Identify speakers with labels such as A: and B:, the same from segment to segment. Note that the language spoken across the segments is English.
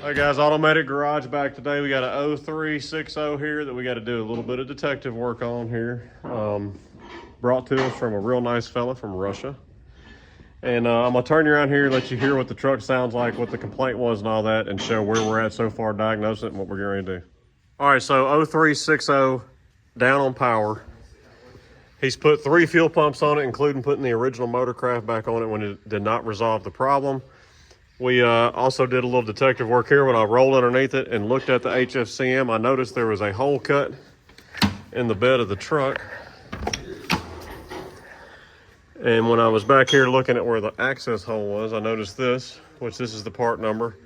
A: Hey guys, Automatic Garage back today. We got a 0360 here that we got to do a little bit of detective work on here. Brought to us from a real nice fella from Russia. And I'm gonna turn you around here, let you hear what the truck sounds like, what the complaint was and all that, and show where we're at so far, diagnose it, and what we're going to do. All right, so 0360 down on power. He's put 3 fuel pumps on it, including putting the original Motorcraft back on it when it did not resolve the problem. We also did a little detective work here. When I rolled underneath it and looked at the HFCM, I noticed there was a hole cut in the bed of the truck. And when I was back here looking at where the access hole was, I noticed this, which this is the part number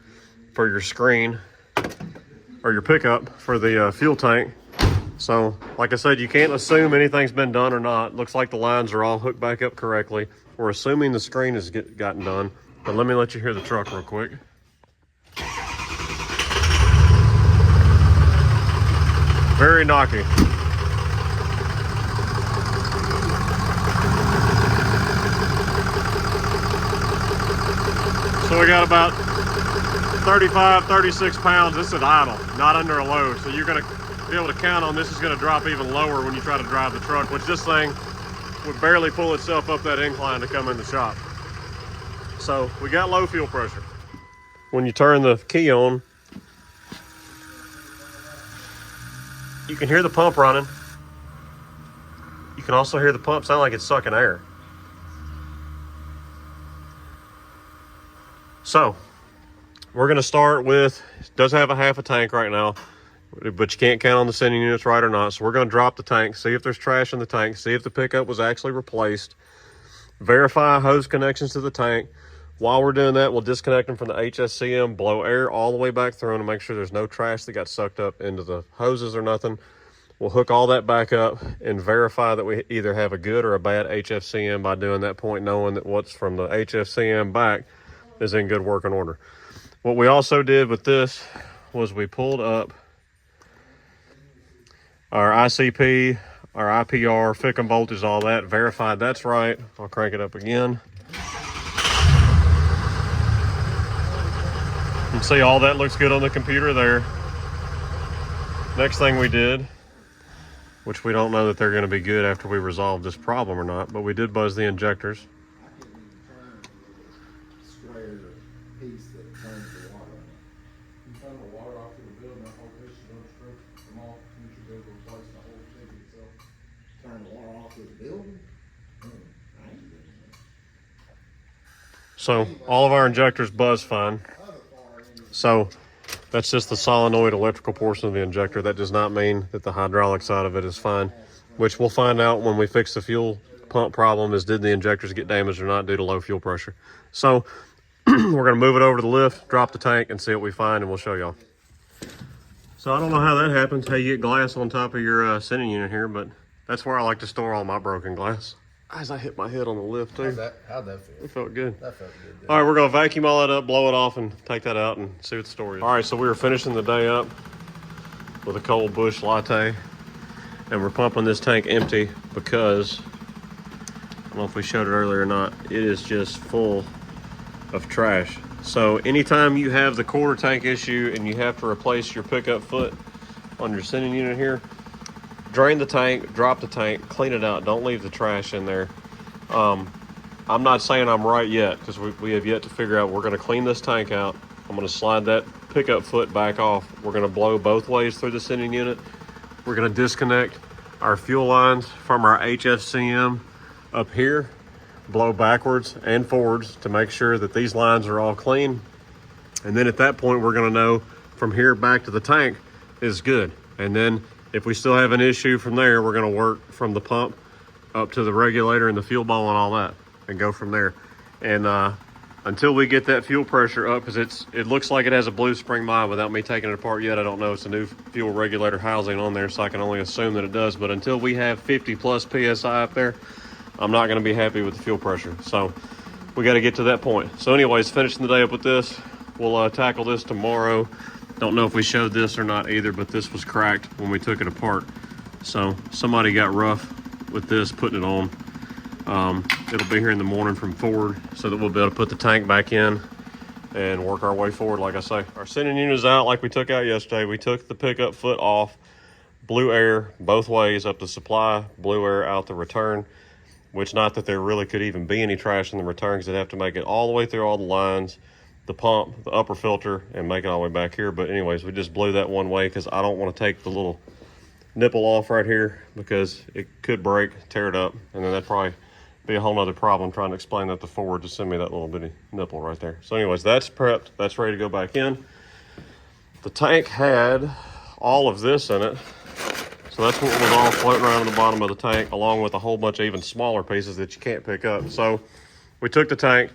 A: for your screen or your pickup for the fuel tank. So, like I said, you can't assume anything's been done or not. Looks like the lines are all hooked back up correctly. We're assuming the screen has gotten done. But let me let you hear the truck real quick. Very knocky. So we got about 35, 36 pounds. This is idle, not under a load. So you're gonna be able to count on this is gonna drop even lower when you try to drive the truck, which this thing would barely pull itself up that incline to come in the shop. So we got low fuel pressure. When you turn the key on, you can hear the pump running. You can also hear the pump sound like it's sucking air. So we're gonna start with, it does have a half a tank right now, but you can't count on the sending units right or not. So we're gonna drop the tank, see if there's trash in the tank, see if the pickup was actually replaced, verify hose connections to the tank. While we're doing that, we'll disconnect them from the HSCM, blow air all the way back through them to make sure there's no trash that got sucked up into the hoses or nothing. We'll hook all that back up and verify that we either have a good or a bad HFCM by doing that point, knowing that what's from the HFCM back is in good working order. What we also did with this was we pulled up our ICP, our IPR, Fickham voltage, all that, verified that's right. I'll crank it up again. You can see all that looks good on the computer there. Next thing we did, which we don't know that they're going to be good after we resolve this problem or not, but we did buzz the injectors. So all of our injectors buzz fine. So that's just the solenoid electrical portion of the injector. That does not mean that the hydraulic side of it is fine, which we'll find out when we fix the fuel pump problem, is did the injectors get damaged or not due to low fuel pressure. So we're gonna move it over to the lift, drop the tank, and see what we find, and we'll show y'all. So I don't know how that happens, how you get glass on top of your sending unit here, but that's where I like to store all my broken glass. As I hit my head on the lift too.
B: How'd that feel?
A: It felt good.
B: That felt good.
A: All right, we're gonna vacuum all that up, blow it off, and take that out and see what the story is. All right, so we were finishing the day up with a cold bush latte, and we're pumping this tank empty because, I don't know if we showed it earlier or not, it is just full of trash. So anytime you have the quarter tank issue and you have to replace your pickup foot on your sending unit here, drain the tank, drop the tank, clean it out. Don't leave the trash in there. I'm not saying I'm right yet because we have yet to figure out. We're going to clean this tank out. I'm going to slide that pickup foot back off. We're going to blow both ways through the sending unit. We're going to disconnect our fuel lines from our HFCM up here, blow backwards and forwards to make sure that these lines are all clean. And then at that point, we're going to know from here back to the tank is good. And then if we still have an issue from there, we're going to work from the pump up to the regulator and the fuel ball and all that and go from there. And until we get that fuel pressure up, because it looks like it has a blue spring mine without me taking it apart yet. I don't know. It's a new fuel regulator housing on there, so I can only assume that it does. But until we have 50 plus PSI up there, I'm not going to be happy with the fuel pressure. So we got to get to that point. So anyways, finishing the day up with this. We'll tackle this tomorrow. Don't know if we showed this or not either, but this was cracked when we took it apart. So somebody got rough with this, putting it on. It'll be here in the morning from Ford so that we'll be able to put the tank back in and work our way forward, like I say. Our sending unit is out like we took out yesterday. We took the pickup foot off, blew air both ways up the supply, blew air out the return, which not that there really could even be any trash in the return because they'd have to make it all the way through all the lines, the pump, the upper filter, and make it all the way back here. But anyways, we just blew that one way because I don't want to take the little nipple off right here because it could break, tear it up, and then that'd probably be a whole nother problem trying to explain that to Ford to send me that little bitty nipple right there. So anyways, that's prepped, that's ready to go back in. The tank had all of this in it. So that's what was all floating around in the bottom of the tank, along with a whole bunch of even smaller pieces that you can't pick up. So we took the tank,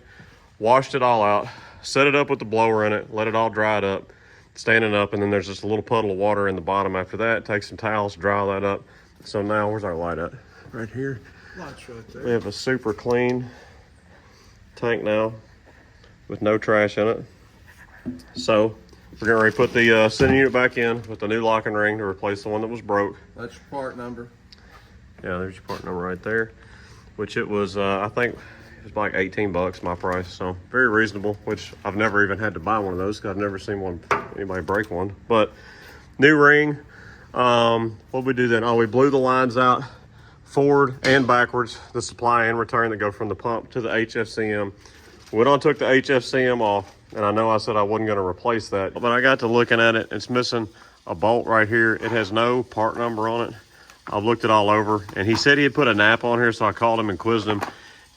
A: washed it all out, set it up with the blower in it, let it all dry it up, standing up, and then there's just a little puddle of water in the bottom after that. Take some towels, dry that up. So now, where's our light at? Right here.
B: Light's right there.
A: We have a super clean tank now with no trash in it. So we're getting ready to put the sending unit back in with the new locking ring to replace the one that was broke.
B: That's your part number.
A: Yeah, there's your part number right there, which it was, I think it was like 18 bucks, my price. So very reasonable, which I've never even had to buy one of those because I've never seen anybody break one. But new ring, what we do then? Oh, we blew the lines out forward and backwards, the supply and return that go from the pump to the HFCM. Went on, took the HFCM off, and I know I said I wasn't going to replace that, but I got to looking at it. It's missing a bolt right here. It has no part number on it. I've looked it all over, and he said he had put a Napa on here, so I called him and quizzed him,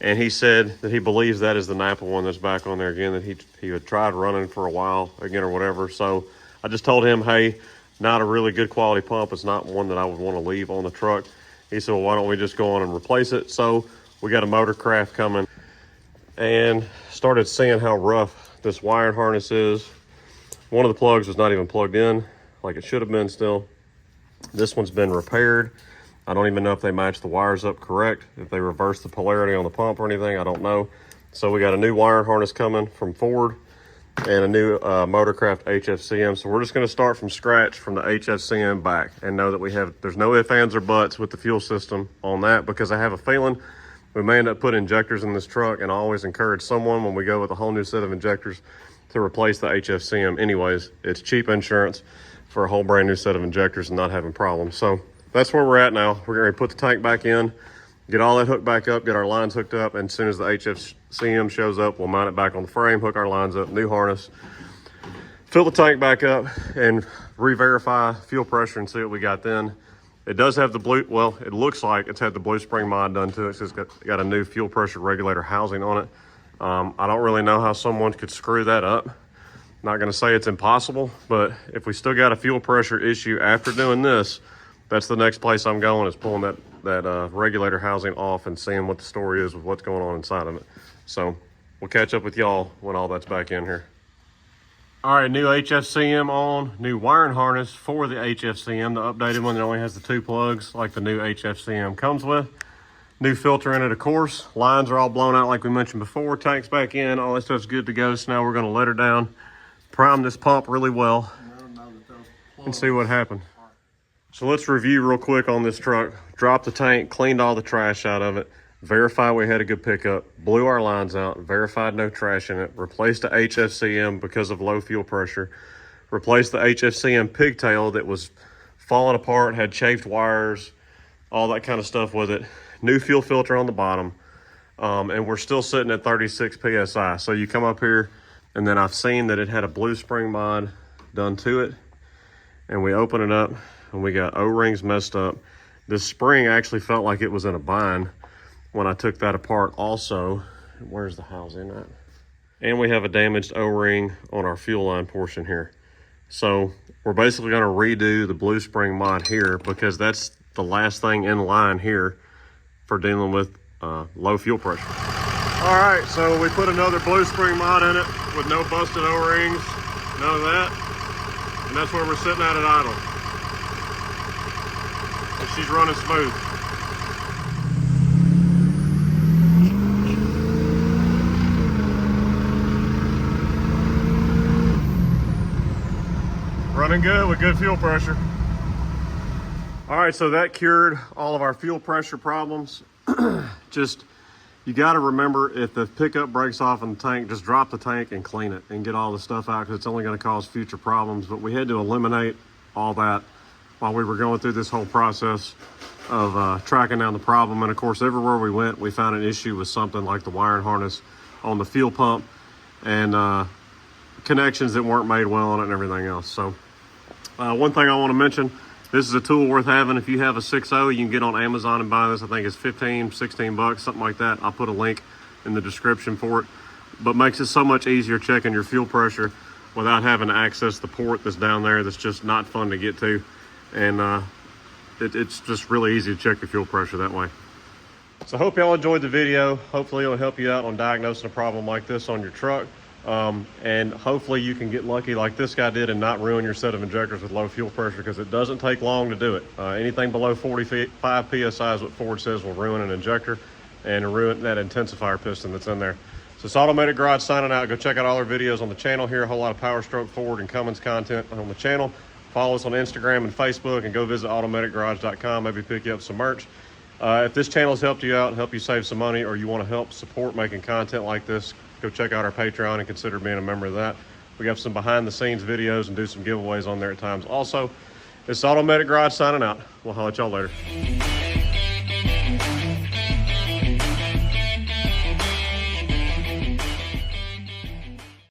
A: and he said that he believes that is the Napa one that's back on there again, that he had tried running for a while again or whatever. So I just told him, hey, not a really good quality pump. It's not one that I would want to leave on the truck. He said, well, why don't we just go on and replace it? So we got a Motorcraft coming and started seeing how rough this wiring harness is. One of the plugs was not even plugged in like it should have been still. This one's been repaired. I don't even know if they match the wires up correct, if they reverse the polarity on the pump or anything, I don't know. So we got a new wiring harness coming from Ford and a new Motorcraft HFCM. So we're just going to start from scratch from the HFCM back and know that there's no ifs, ands, or buts with the fuel system on that, because I have a feeling we may end up putting injectors in this truck, and I always encourage someone when we go with a whole new set of injectors to replace the HFCM anyways. It's cheap insurance for a whole brand new set of injectors and not having problems. So that's where we're at now. We're going to put the tank back in, get all that hooked back up, get our lines hooked up, and as soon as the HFCM shows up, we'll mount it back on the frame, hook our lines up, new harness, fill the tank back up, and re-verify fuel pressure and see what we got then. It does have the well, it looks like it's had the Blue Spring mod done to it. It's got a new fuel pressure regulator housing on it. I don't really know how someone could screw that up. Not gonna say it's impossible, but if we still got a fuel pressure issue after doing this, that's the next place I'm going, is pulling that regulator housing off and seeing what the story is with what's going on inside of it. So we'll catch up with y'all when all that's back in here. All right, new HFCM on, new wiring harness for the HFCM, the updated one that only has the 2 plugs like the new HFCM comes with. New filter in it, of course. Lines are all blown out like we mentioned before. Tank's back in, all that stuff's good to go. So now we're gonna let her down, prime this pump really well, and see what happened. So let's review real quick on this truck. Dropped the tank, cleaned all the trash out of it, verified we had a good pickup, blew our lines out, verified no trash in it, replaced the HFCM because of low fuel pressure, replaced the HFCM pigtail that was falling apart, had chafed wires, all that kind of stuff with it. New fuel filter on the bottom, and we're still sitting at 36 PSI. So you come up here, and then I've seen that it had a Blue Spring mod done to it, and we open it up, and we got O-rings messed up. This spring actually felt like it was in a bind when I took that apart also. Where's the housing at? And we have a damaged O-ring on our fuel line portion here. So we're basically gonna redo the Blue Spring mod here, because that's the last thing in line here for dealing with low fuel pressure. All right, so we put another Blue Spring mod in it with no busted O-rings, none of that. And that's where we're sitting at idle. And she's running smooth. Running good with good fuel pressure. All right, so that cured all of our fuel pressure problems. Just You got to remember, if the pickup breaks off in the tank, just drop the tank and clean it and get all the stuff out, because it's only going to cause future problems. But we had to eliminate all that while we were going through this whole process of tracking down the problem. And of course, everywhere we went, we found an issue with something like the wiring harness on the fuel pump and connections that weren't made well on it and everything else. So one thing I want to mention, this is a tool worth having. If you have a 6.0, you can get on Amazon and buy this. I think it's 15, 16 bucks, something like that. I'll put a link in the description for it. But makes it so much easier checking your fuel pressure without having to access the port that's down there that's just not fun to get to. And it's just really easy to check your fuel pressure that way. So I hope y'all enjoyed the video. Hopefully it'll help you out on diagnosing a problem like this on your truck. And hopefully you can get lucky like this guy did and not ruin your set of injectors with low fuel pressure, because it doesn't take long to do it. Anything below 45 PSI is what Ford says will ruin an injector and ruin that intensifier piston that's in there. So it's Automated Garage signing out. Go check out all our videos on the channel here. A whole lot of Powerstroke, Ford, and Cummins content on the channel. Follow us on Instagram and Facebook, and go visit automaticgarage.com. Maybe pick you up some merch. If this channel has helped you out, help you save some money, or you want to help support making content like this, go check out our Patreon and consider being a member of that. We have some behind the scenes videos and do some giveaways on there at times. Also, it's Automated Garage signing out. We'll holler at y'all later.